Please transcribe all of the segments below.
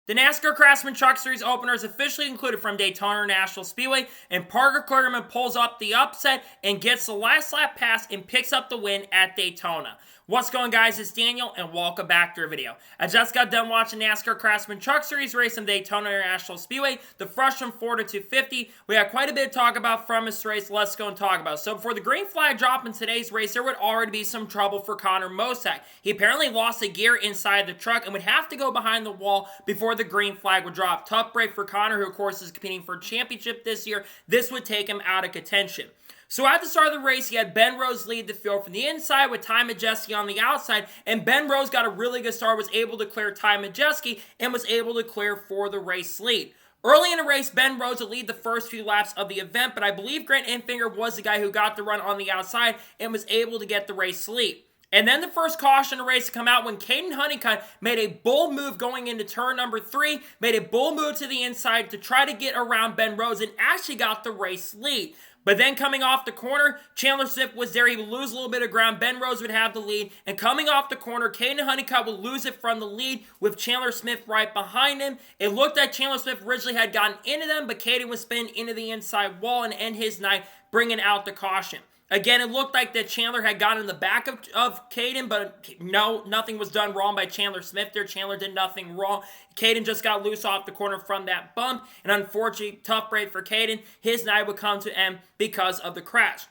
The NASCAR Craftsman Truck Series opener is officially concluded from Daytona International Speedway, and Parker Kligerman pulls up the upset and gets the last lap pass and picks up the win at Daytona. What's going on, guys? It's Daniel, and welcome back to our video. I just got done watching NASCAR Craftsman Truck Series race in Daytona International Speedway, the fresh from Florida 250. We had quite a bit to talk about from this race. Let's go and talk about it. So before the green flag drop in today's race, there would already be some trouble for Connor Mosack. He apparently lost a gear inside the truck and would have to go behind the wall before the green flag would drop. Tough break for Connor, who of course is competing for a championship this year. This would take him out of contention. So at the start of the race, he had Ben Rose lead the field from the inside with Ty Majeski on the outside, and Ben Rose got a really good start, was able to clear Ty Majeski, and was able to clear for the race lead. Early in the race, Ben Rose would lead the first few laps of the event, but I believe Grant Enfinger was the guy who got the run on the outside and was able to get the race lead. And then the first caution of the race to come out when Caden Honeycutt made a bold move going into turn number 3, made a bold move to the inside to try to get around Ben Rose and actually got the race lead. But then coming off the corner, Chandler Smith was there. He would lose a little bit of ground. Ben Rose would have the lead. And coming off the corner, Caden Honeycutt would lose it from the lead with Chandler Smith right behind him. It looked like Chandler Smith originally had gotten into them, but Caden was spinning into the inside wall and end his night, bringing out the caution. Again, it looked like that Chandler had gotten in the back of Caden, but no, nothing was done wrong by Chandler Smith there. Chandler did nothing wrong. Caden just got loose off the corner from that bump, and unfortunately, tough break for Caden. His night would come to end because of the crash.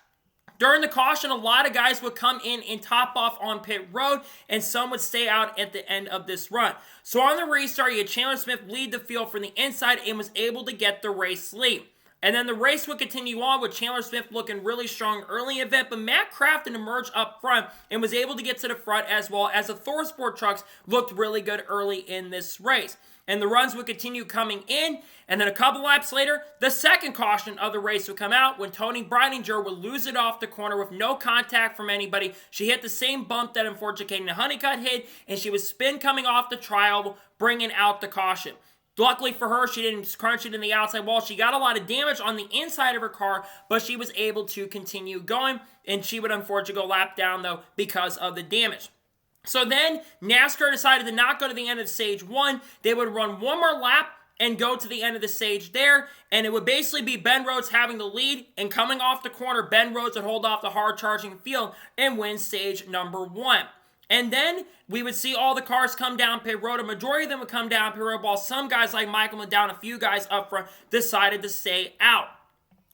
During the caution, a lot of guys would come in and top off on pit road, and some would stay out at the end of this run. So on the restart, you had Chandler Smith lead the field from the inside and was able to get the race lead. And then the race would continue on with Chandler Smith looking really strong early in the event, but Matt Crafton emerged up front and was able to get to the front as well as the Thor Sport trucks looked really good early in this race. And the runs would continue coming in, and then a couple laps later, the second caution of the race would come out when Tony Breininger would lose it off the corner with no contact from anybody. She hit the same bump that unfortunately Caden Honeycutt hit, and she was spin coming off the trial, bringing out the caution. Luckily for her, she didn't crunch it in the outside wall. She got a lot of damage on the inside of her car, but she was able to continue going, and she would unfortunately go lap down, though, because of the damage. So then, NASCAR decided to not go to the end of stage 1. They would run one more lap and go to the end of the stage there, and it would basically be Ben Rhodes having the lead, and coming off the corner, Ben Rhodes would hold off the hard-charging field and win stage number 1. And then we would see all the cars come down pit road. A majority of them would come down pit road, while some guys like Michael McDowell and a few guys up front decided to stay out.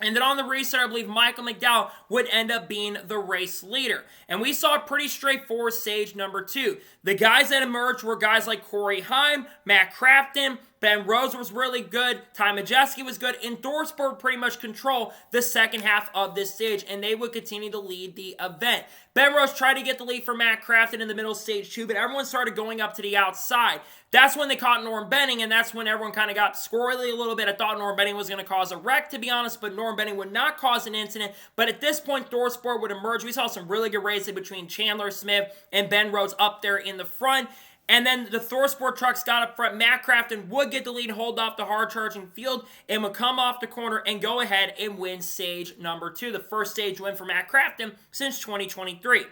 And then on the restart, I believe Michael McDowell would end up being the race leader. And we saw a pretty straightforward stage number 2. The guys that emerged were guys like Corey Heim, Matt Crafton, Ben Rose was really good, Ty Majeski was good, and Thor Sport pretty much control the second half of this stage, and they would continue to lead the event. Ben Rose tried to get the lead for Matt Crafton in the middle of stage 2, but everyone started going up to the outside. That's when they caught Norm Benning, and that's when everyone kind of got squirrely a little bit. I thought Norm Benning was going to cause a wreck, to be honest, but Norm Benning would not cause an incident. But at this point, Thor Sport would emerge. We saw some really good racing between Chandler Smith and Ben Rose up there in the front. And then the Thor Sport trucks got up front. Matt Crafton would get the lead, hold off the hard-charging field, and would come off the corner and go ahead and win stage number 2. The first stage win for Matt Crafton since 2023.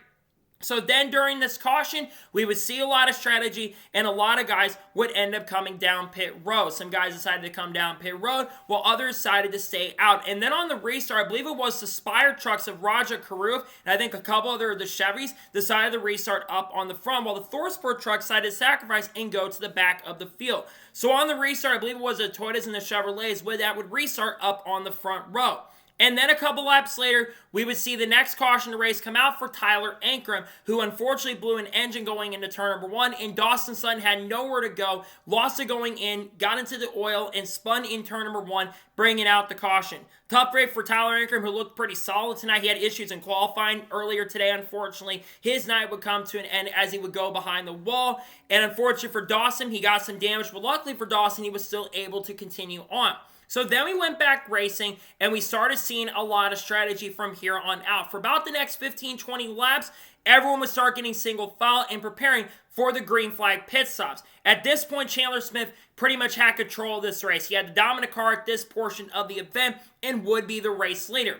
So then during this caution, we would see a lot of strategy, and a lot of guys would end up coming down pit road. Some guys decided to come down pit road, while others decided to stay out. And then on the restart, I believe it was the Spire trucks of Raja Karuf, and I think a couple other of the Chevys decided to restart up on the front, while the Thor Sport truck decided to sacrifice and go to the back of the field. So on the restart, I believe it was the Toyotas and the Chevrolets that would restart up on the front row. And then a couple laps later, we would see the next caution of the race come out for Tyler Ankrum, who unfortunately blew an engine going into turn number 1, and Dawson Sutton had nowhere to go, lost it going in, got into the oil, and spun in turn number 1, bringing out the caution. Tough break for Tyler Ankrum, who looked pretty solid tonight. He had issues in qualifying earlier today, unfortunately. His night would come to an end as he would go behind the wall, and unfortunately for Dawson, he got some damage, but luckily for Dawson, he was still able to continue on. So then we went back racing, and we started seeing a lot of strategy from here on out. For about the next 15-20 laps, everyone would start getting single file and preparing for the green flag pit stops. At this point, Chandler Smith pretty much had control of this race. He had the dominant car at this portion of the event and would be the race leader.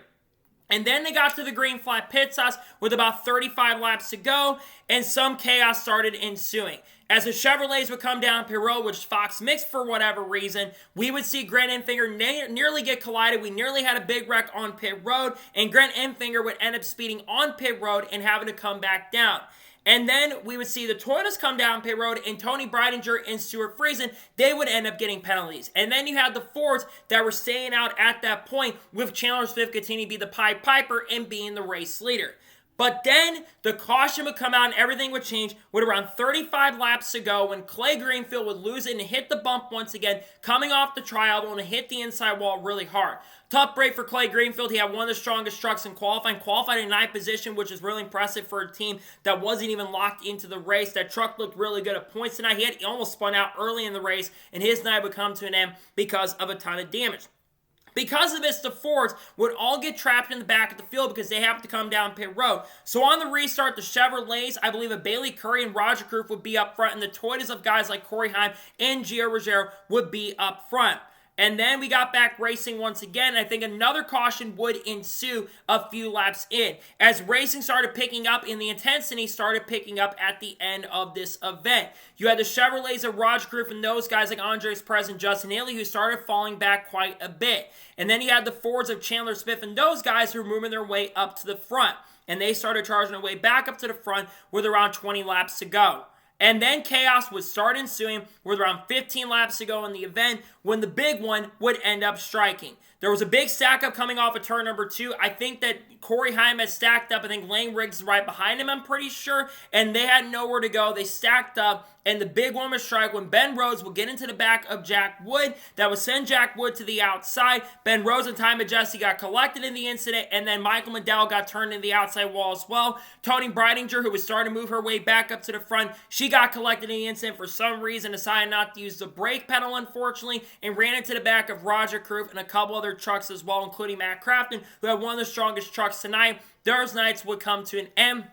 And then they got to the green flag pit stops with about 35 laps to go, and some chaos started ensuing. As the Chevrolets would come down pit road, which Fox mixed for whatever reason, we would see Grant Enfinger nearly get collided. We nearly had a big wreck on pit road, and Grant Enfinger would end up speeding on pit road and having to come back down. And then we would see the Toyotas come down pit road, and Tony Breidinger and Stuart Friesen, they would end up getting penalties. And then you had the Fords that were staying out at that point, with Chandler Smith continuing to be the Pied Piper and being the race leader. But then the caution would come out and everything would change with around 35 laps to go, when Clay Greenfield would lose it and hit the bump once again, coming off the tri-oval and hit the inside wall really hard. Tough break for Clay Greenfield. He had one of the strongest trucks in qualifying. Qualified in 9th position, which is really impressive for a team that wasn't even locked into the race. That truck looked really good at points tonight. He almost spun out early in the race, and his night would come to an end because of a ton of damage. Because of this, the Fords would all get trapped in the back of the field because they have to come down pit road. So on the restart, the Chevrolets, I believe Bailey Curry and Roger Kroof would be up front, and the Toyotas of guys like Corey Heim and Gio Ruggiero would be up front. And then we got back racing once again. I think another caution would ensue a few laps in, as racing started picking up and the intensity started picking up at the end of this event. You had the Chevrolets of Roger Kroof and those guys like Andres Perez and Justin Haley, who started falling back quite a bit. And then you had the Fords of Chandler Smith and those guys who were moving their way up to the front. And they started charging their way back up to the front with around 20 laps to go. And then chaos would start ensuing with around 15 laps to go in the event, when the big one would end up striking. There was a big stack up coming off of turn number 2. I think that Corey Heim had stacked up. I think Lane Riggs is right behind him, I'm pretty sure. And they had nowhere to go. They stacked up, and the big one would strike when Ben Rhodes would get into the back of Jack Wood. That would send Jack Wood to the outside. Ben Rhodes and Ty Majeski got collected in the incident, and then Michael McDowell got turned into the outside wall as well. Tony Breidinger, who was starting to move her way back up to the front, she got collected in the incident for some reason, decided not to use the brake pedal, unfortunately, and ran into the back of Roger Kroof and a couple other trucks as well, including Matt Crafton, who had one of the strongest trucks tonight. Those nights would come to an end.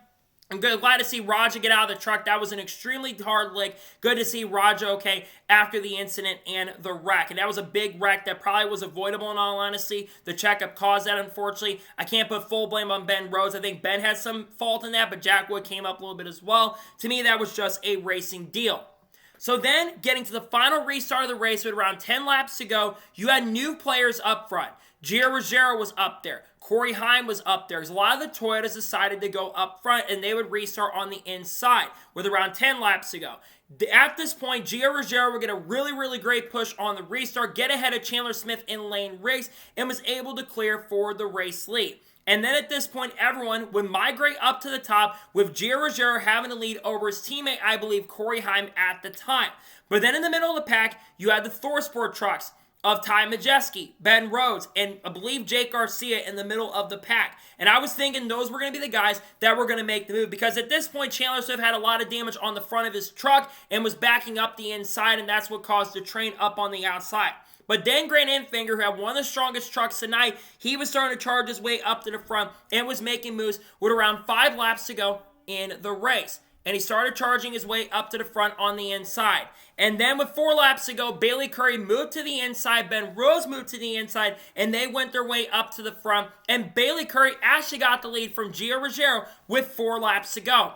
I'm glad to see Roger get out of the truck. That was an extremely hard lick. Good to see Roger okay after the incident and the wreck. And that was a big wreck that probably was avoidable in all honesty. The checkup caused that, unfortunately. I can't put full blame on Ben Rhodes. I think Ben had some fault in that, but Jack Wood came up a little bit as well. To me, that was just a racing deal. So then, getting to the final restart of the race with around 10 laps to go, you had new players up front. Gio Ruggiero was up there. Corey Heim was up there. Because a lot of the Toyotas decided to go up front, and they would restart on the inside with around 10 laps to go. At this point, Gio Ruggiero would get a really, really great push on the restart, get ahead of Chandler Smith and Lane Riggs, and was able to clear for the race lead. And then at this point, everyone would migrate up to the top, with Gio Ruggiero having to lead over his teammate, I believe, Corey Heim at the time. But then in the middle of the pack, you had the ThorSport trucks of Ty Majeski, Ben Rhodes, and I believe Jake Garcia in the middle of the pack. And I was thinking those were going to be the guys that were going to make the move, because at this point, Chandler Swift had a lot of damage on the front of his truck and was backing up the inside, and that's what caused the train up on the outside. But then Grant Enfinger, who had one of the strongest trucks tonight, he was starting to charge his way up to the front and was making moves with around 5 laps to go in the race. And he started charging his way up to the front on the inside. And then with 4 laps to go, Bailey Curry moved to the inside, Ben Rhodes moved to the inside, and they went their way up to the front. And Bailey Curry actually got the lead from Gio Ruggiero with 4 laps to go.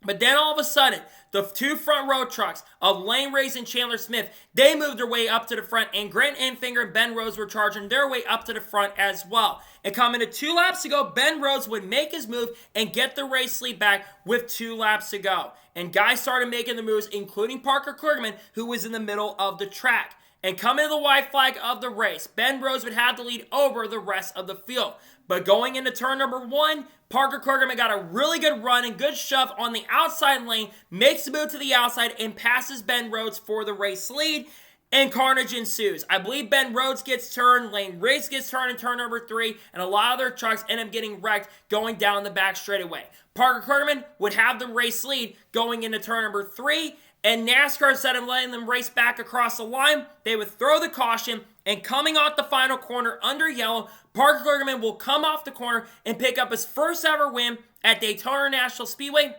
But then all of a sudden, the 2 front row trucks of Lane Riggs and Chandler Smith, they moved their way up to the front, and Grant Enfinger and Ben Rhodes were charging their way up to the front as well. And coming to 2 laps to go, Ben Rhodes would make his move and get the race lead back with 2 laps to go. And guys started making the moves, including Parker Kligerman, who was in the middle of the track. And coming to the white flag of the race, Ben Rhodes would have the lead over the rest of the field. But going into turn number 1, Parker Kligerman got a really good run and good shove on the outside lane, makes the move to the outside, and passes Ben Rhodes for the race lead. And carnage ensues. I believe Ben Rhodes gets turned, Lane Riggs gets turned in turn number 3, and a lot of their trucks end up getting wrecked going down the back straightaway. Parker Kligerman would have the race lead going into turn number 3, and NASCAR, instead of letting them race back across the line, they would throw the caution, and coming off the final corner under yellow, Parker Kligerman will come off the corner and pick up his first ever win at Daytona National Speedway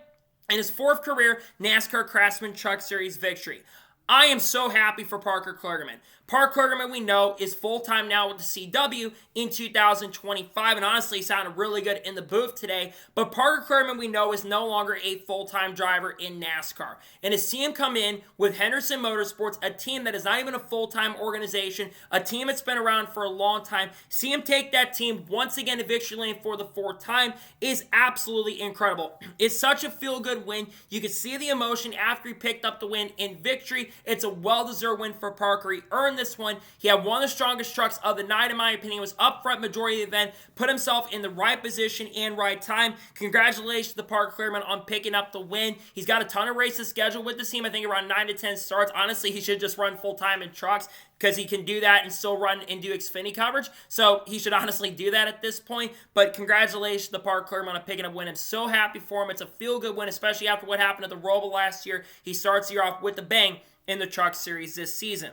and his 4th career NASCAR Craftsman Truck Series victory. I am so happy for Parker Kligerman. Parker Kligerman, we know, is full-time now with the CW in 2025, and honestly, he sounded really good in the booth today, but Parker Kligerman, we know, is no longer a full-time driver in NASCAR. And to see him come in with Henderson Motorsports, a team that is not even a full-time organization, a team that's been around for a long time, see him take that team once again to victory lane for the fourth time is absolutely incredible. It's such a feel-good win. You can see the emotion after he picked up the win in victory. It's a well-deserved win for Parker. He earned this one. He had one of the strongest trucks of the night, in my opinion. Was up front majority of the event, put himself in the right position and right time. Congratulations to Parker Kligerman on picking up the win. He's got a ton of races scheduled with the team. I think around 9 to 10 starts. Honestly, he should just run full-time in trucks because he can do that and still run and do Xfinity coverage. So he should honestly do that at this point. But congratulations to Parker Kligerman on picking up a win. I'm so happy for him. It's a feel-good win, especially after what happened at the Roval last year. He starts the year off with a bang in the Truck Series this season.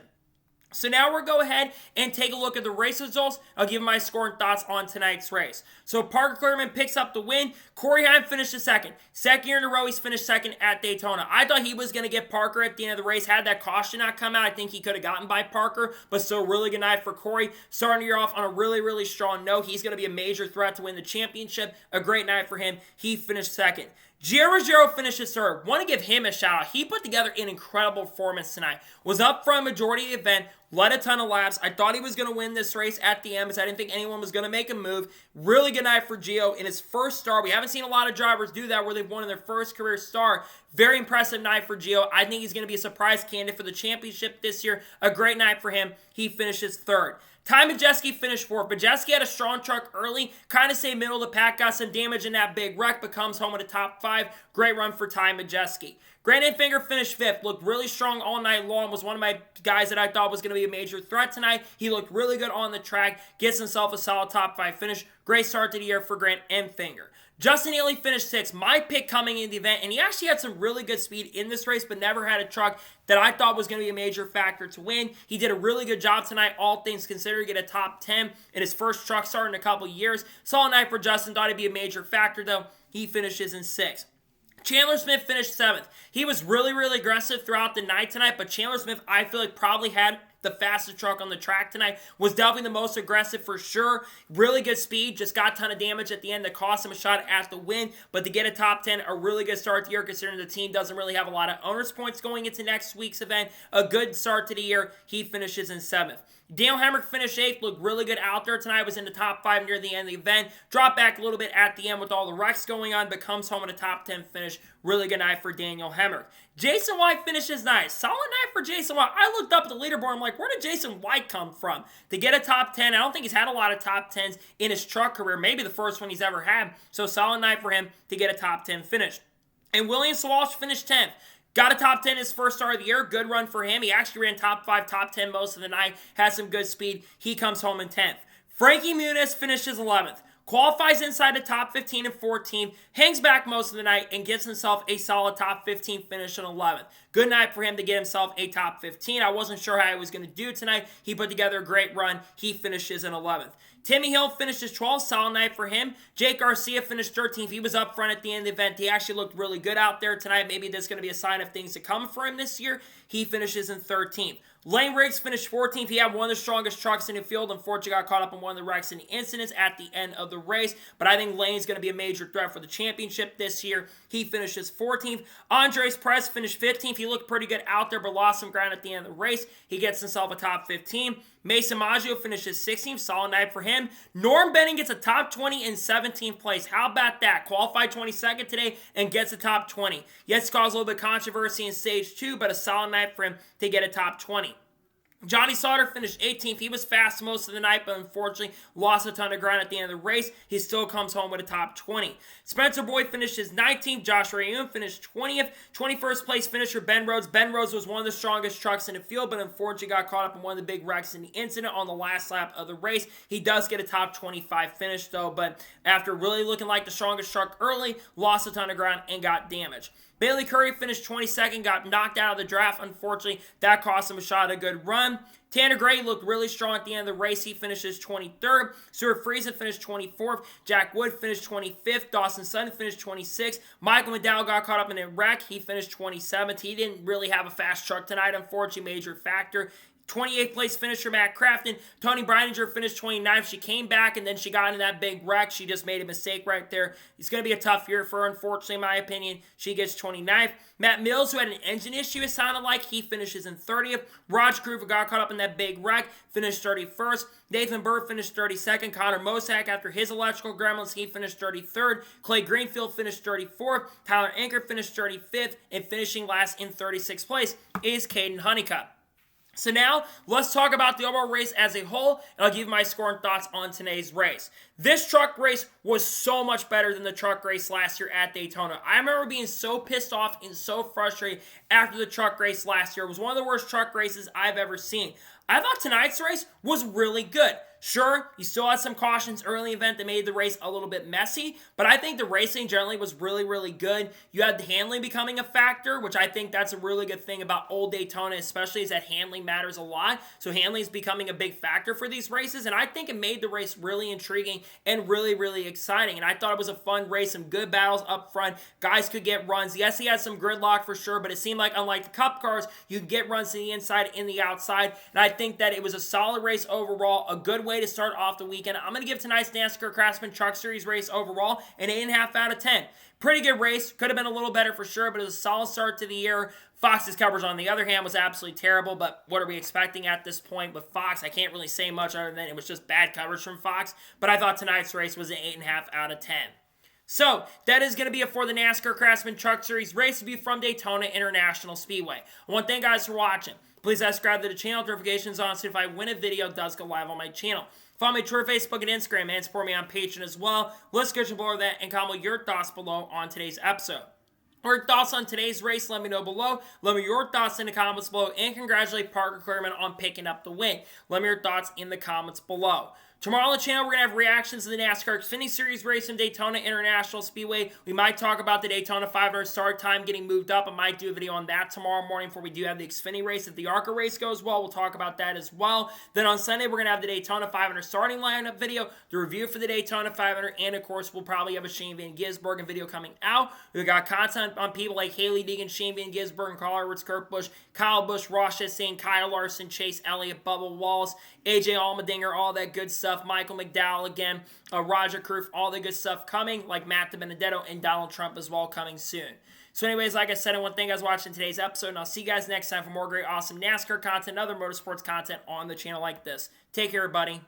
So now we'll go ahead and take a look at the race results. I'll give my score and thoughts on tonight's race. So Parker Kligerman picks up the win. Corey Heim finished second. Second year in a row, he's finished second at Daytona. I thought he was going to get Parker at the end of the race. Had that caution not come out, I think he could have gotten by Parker, but still really good night for Corey. Starting the year off on a really, really strong note. He's going to be a major threat to win the championship. A great night for him. He finished second. Gio Ruggiero finishes third. Want to give him a shout out. He put together an incredible performance tonight. Was up front majority of the event. Led a ton of laps. I thought he was going to win this race at the end because I didn't think anyone was going to make a move. Really good night for Gio in his first start. We haven't seen a lot of drivers do that where they've won in their first career start. Very impressive night for Gio. I think he's going to be a surprise candidate for the championship this year. A great night for him. He finishes third. Ty Majeski finished fourth. Majeski had a strong truck early, kind of stayed middle of the pack, got some damage in that big wreck, but comes home with a top 5. Great run for Ty Majeski. Grant Enfinger finished fifth, looked really strong all night long, was one of my guys that I thought was going to be a major threat tonight. He looked really good on the track, gets himself a solid top 5 finish. Great start to the year for Grant Enfinger. Justin Haley finished 6th, my pick coming in the event, and he actually had some really good speed in this race, but never had a truck that I thought was going to be a major factor to win. He did a really good job tonight, all things considered, get a top 10 in his first truck start in a couple years. Solid night for Justin, thought he'd be a major factor though. He finishes in 6th. Chandler Smith finished 7th. He was really, really aggressive throughout the night tonight, but Chandler Smith, I feel like, probably had the fastest truck on the track tonight. Was definitely the most aggressive for sure. Really good speed. Just got a ton of damage at the end that cost him a shot at the win. But to get a top 10, a really good start to the year considering the team doesn't really have a lot of owner's points going into next week's event. A good start to the year. He finishes in 7th. Daniel Hemrick finished 8th, looked really good out there tonight, was in the top 5 near the end of the event. Dropped back a little bit at the end with all the wrecks going on, but comes home with a top 10 finish. Really good night for Daniel Hemrick. Jason White finishes ninth. Solid night for Jason White. I looked up at the leaderboard, I'm like, where did Jason White come from? To get a top 10, I don't think he's had a lot of top 10s in his truck career, maybe the first one he's ever had. So solid night for him to get a top 10 finish. And William Walsh finished 10th. Got a top 10 his first start of the year. Good run for him. He actually ran top 5, top 10 most of the night. Has some good speed. He comes home in 10th. Frankie Muniz finishes 11th. Qualifies inside the top 15 and 14th. Hangs back most of the night and gets himself a solid top 15 finish in 11th. Good night for him to get himself a top 15. I wasn't sure how he was going to do tonight. He put together a great run. He finishes in 11th. Timmy Hill finishes 12th. Solid night for him. Jake Garcia finished 13th. He was up front at the end of the event. He actually looked really good out there tonight. Maybe that's going to be a sign of things to come for him this year. He finishes in 13th. Lane Riggs finished 14th. He had one of the strongest trucks in the field. Unfortunately, got caught up in one of the wrecks and the incidents at the end of the race. But I think Lane's going to be a major threat for the championship this year. He finishes 14th. Andres Perez finished 15th. He looked pretty good out there, but lost some ground at the end of the race. He gets himself a top 15. Mason Maggio finishes 16th. Solid night for him. Norm Benning gets a top 20 in 17th place. How about that? Qualified 22nd today and gets a top 20. Yes, caused a little bit of controversy in stage 2, but a solid night for him to get a top 20. Johnny Sauter finished 18th. He was fast most of the night, but unfortunately lost a ton of ground at the end of the race. He still comes home with a top 20. Spencer Boyd finishes 19th. Josh Rayoon finished 20th. 21st place finisher Ben Rhodes. Ben Rhodes was one of the strongest trucks in the field, but unfortunately got caught up in one of the big wrecks in the incident on the last lap of the race. He does get a top 25 finish though, but after really looking like the strongest truck early, lost a ton of ground and got damaged. Bailey Curry finished 22nd, got knocked out of the draft. Unfortunately, that cost him a shot at a good run. Tanner Gray looked really strong at the end of the race. He finishes 23rd. Stuart Friesen finished 24th. Jack Wood finished 25th. Dawson Sutton finished 26th. Michael McDowell got caught up in a wreck. He finished 27th. He didn't really have a fast truck tonight, unfortunately, major factor. 28th place finisher Matt Crafton. Tony Breininger finished 29th. She came back and then she got in that big wreck. She just made a mistake right there. It's going to be a tough year for her, unfortunately, in my opinion. She gets 29th. Matt Mills, who had an engine issue, it sounded like, he finishes in 30th. Roger Groover got caught up in that big wreck, finished 31st. Nathan Burr finished 32nd. Connor Mosack, after his electrical gremlins, he finished 33rd. Clay Greenfield finished 34th. Tyler Anker finished 35th. And finishing last in 36th place is Caden Honeycutt. So now, let's talk about the overall race as a whole, and I'll give you my score and thoughts on today's race. This truck race was so much better than the truck race last year at Daytona. I remember being so pissed off and so frustrated after the truck race last year. It was one of the worst truck races I've ever seen. I thought tonight's race was really good. Sure, you still had some cautions early in the event that made the race a little bit messy, but I think the racing generally was really, really good. You had the handling becoming a factor, which I think that's a really good thing about old Daytona, especially is that handling matters a lot. So handling is becoming a big factor for these races, and I think it made the race really intriguing and really, really exciting. And I thought it was a fun race, some good battles up front. Guys could get runs. Yes, he had some gridlock for sure, but it seemed like unlike the Cup cars, you could get runs to the inside and the outside. And I think that it was a solid race overall, a good way to start off the weekend. I'm going to give tonight's NASCAR Craftsman Truck Series race overall an 8.5 out of 10. Pretty good race. Could have been a little better for sure, but it was a solid start to the year. Fox's coverage, on the other hand, was absolutely terrible, but what are we expecting at this point with Fox? I can't really say much other than it was just bad coverage from Fox, but I thought tonight's race was an 8.5 out of 10. So, that is going to be it for the NASCAR Craftsman Truck Series race review from Daytona International Speedway. I want to thank you guys for watching. Please subscribe to the channel, notifications on, so if I win a video, it does go live on my channel. Follow me on Twitter, Facebook, and Instagram, and support me on Patreon as well. Let's get below that and comment your thoughts below on today's episode. Or your thoughts on today's race, let me know below. Let me know your thoughts in the comments below, and congratulate Parker Kligerman on picking up the win. Let me know your thoughts in the comments below. Tomorrow on the channel, we're going to have reactions to the NASCAR Xfinity Series race in Daytona International Speedway. We might talk about the Daytona 500 start time getting moved up. I might do a video on that tomorrow morning before we do have the Xfinity race. If the ARCA race goes well, we'll talk about that as well. Then on Sunday, we're going to have the Daytona 500 starting lineup video, the review for the Daytona 500, and of course, we'll probably have a Shane Van Gisbergen video coming out. We've got content on people like Haley Deegan, Shane Van Gisbergen, Carl Edwards, Kurt Busch, Kyle Busch, Ross Chastain, Kyle Larson, Chase Elliott, Bubba Wallace, AJ Allmendinger, all that good stuff. Michael McDowell again, Roger Kroof, all the good stuff coming, like Matt DiBenedetto and Donald Trump as well coming soon. So anyways, like I said, I want to thank you guys for watching today's episode, and I'll see you guys next time for more great, awesome NASCAR content and other motorsports content on the channel like this. Take care, everybody.